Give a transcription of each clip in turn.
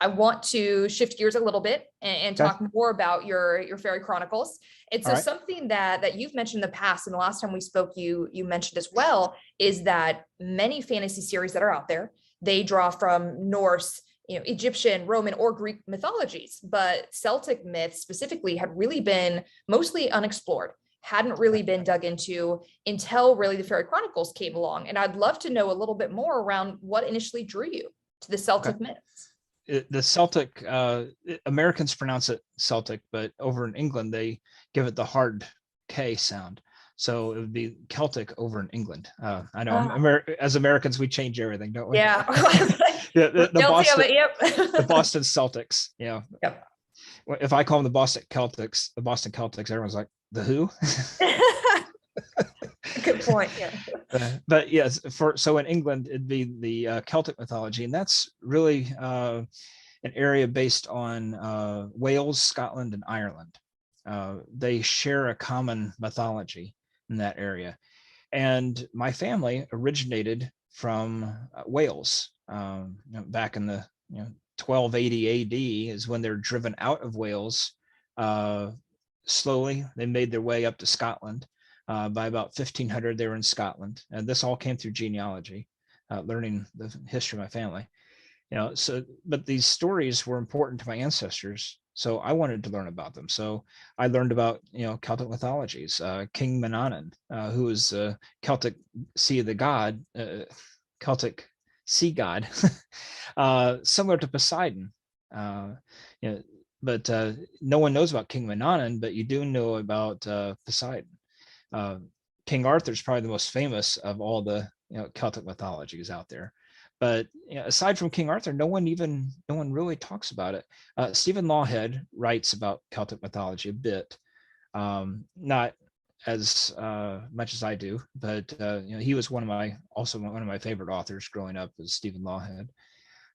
I want to shift gears a little bit and Okay. talk more about your fairy chronicles. And All so right. something that you've mentioned in the past, and the last time we spoke, you mentioned as well, is that many fantasy series that are out there, they draw from Norse, Egyptian, Roman, or Greek mythologies, but Celtic myths specifically had really been mostly unexplored, hadn't really been dug into until really the Fairy Chronicles came along. And I'd love to know a little bit more around what initially drew you to the Celtic myths. The Celtic, Americans pronounce it Celtic, but over in England, they give it the hard K sound. So it would be Celtic over in England. I know as Americans, we change everything, don't we? Yeah. the Guilty of Boston, it, yep. the Boston Celtics. Yeah. Yep. If I call them the Boston Celtics, everyone's like, the who? Good point. Yeah. But yes, so in England, it'd be the Celtic mythology, and that's really an area based on Wales, Scotland, and Ireland. They share a common mythology in that area. And my family originated from Wales. Back in the 1280 AD is when they're driven out of Wales. Slowly, they made their way up to Scotland. By about 1500, they were in Scotland. And this all came through genealogy, learning the history of my family. But these stories were important to my ancestors, so I wanted to learn about them. So I learned about Celtic mythologies. King Manannan, who was Celtic sea of the god, Celtic sea god, similar to Poseidon. But no one knows about King Manannan, but you do know about Poseidon. King Arthur is probably the most famous of all the Celtic mythologies out there. But aside from King Arthur, no one really talks about it. Stephen Lawhead writes about Celtic mythology a bit, not as much as I do, but he was one of my favorite authors growing up, was Stephen Lawhead.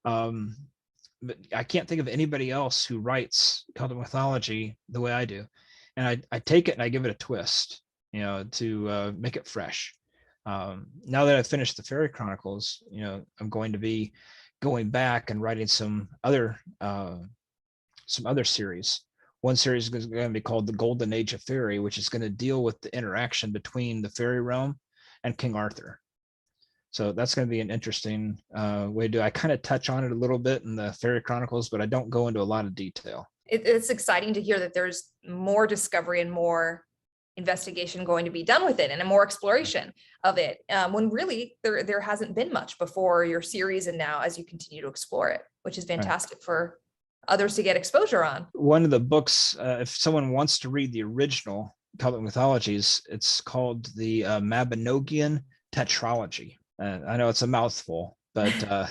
But I can't think of anybody else who writes Celtic mythology the way I do, and I take it and I give it a twist, to make it fresh. Now that I've finished the Fairy Chronicles, I'm going to be going back and writing some other series. One series is going to be called The Golden Age of Fairy, which is going to deal with the interaction between the fairy realm and King Arthur. So that's going to be an interesting way to do. I kind of touch on it a little bit in the Fairy Chronicles, but I don't go into a lot of detail. It's exciting to hear that there's more discovery and more investigation going to be done with it, and a more exploration of it, when really there hasn't been much before your series, and now as you continue to explore it, which is fantastic for others to get exposure on. One of the books, if someone wants to read the original Celtic mythologies, it's called the Mabinogion Tetralogy. I know it's a mouthful, but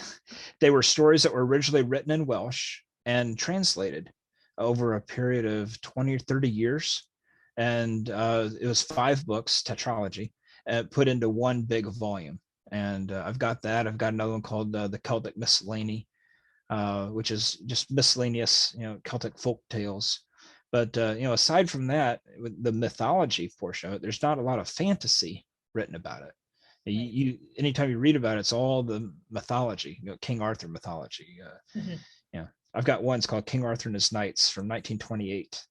they were stories that were originally written in Welsh and translated over a period of 20 or 30 years. And it was 5 books, tetralogy, put into one big volume. And I've got that. I've got another one called the Celtic Miscellany, which is just miscellaneous, Celtic folk tales. But aside from that, with the mythology portion of it, there's not a lot of fantasy written about it. You anytime you read about it, it's all the mythology, King Arthur mythology. I've got one. It's called King Arthur and His Knights from 1928.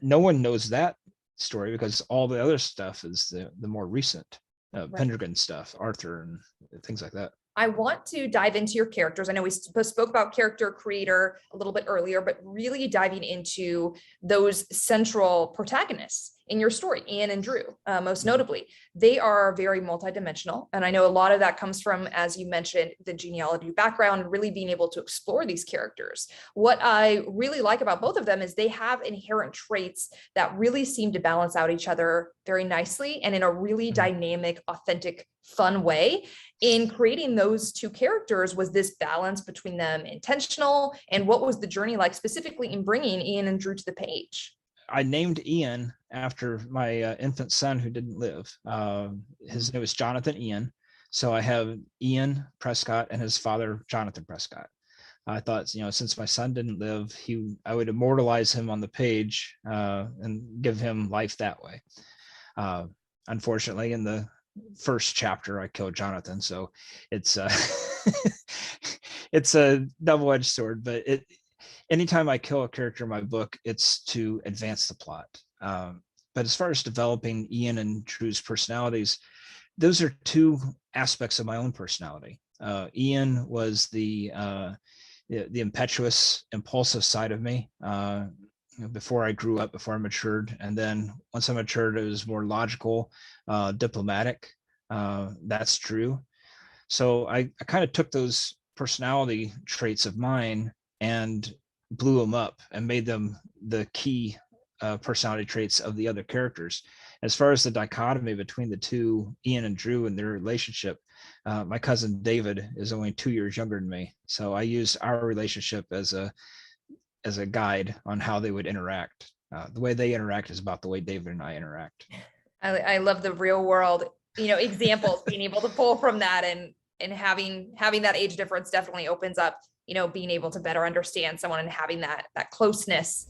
No one knows that story because all the other stuff is the more recent Pendragon stuff, Arthur and things like that. I want to dive into your characters. I know we spoke about character creator a little bit earlier, but really diving into those central protagonists in your story, Ian and Drew, most notably. They are very multidimensional. And I know a lot of that comes from, as you mentioned, the genealogy background, and really being able to explore these characters. What I really like about both of them is they have inherent traits that really seem to balance out each other very nicely and in a really dynamic, authentic, fun way. In creating those two characters, was this balance between them intentional? And what was the journey like specifically in bringing Ian and Drew to the page? I named Ian after my infant son who didn't live. His name was Jonathan Ian. So I have Ian Prescott and his father, Jonathan Prescott. I thought, since my son didn't live, I would immortalize him on the page and give him life that way. Unfortunately, in the first chapter, I killed Jonathan. So it's it's a double-edged sword, but anytime I kill a character in my book, it's to advance the plot. But as far as developing Ian and Drew's personalities, those are two aspects of my own personality. Ian was the impetuous, impulsive side of me before I grew up, before I matured, and then once I matured, it was more logical, diplomatic. That's Drew. So I kind of took those personality traits of mine and blew them up and made them the key personality traits of the other characters. As far as the dichotomy between the two, Ian and Drew, and their relationship, my cousin David is only 2 years younger than me, so I used our relationship as a guide on how they would interact. The way they interact is about the way David and I interact. I love the real world, examples, being able to pull from that, and having that age difference definitely opens up, being able to better understand someone and having that closeness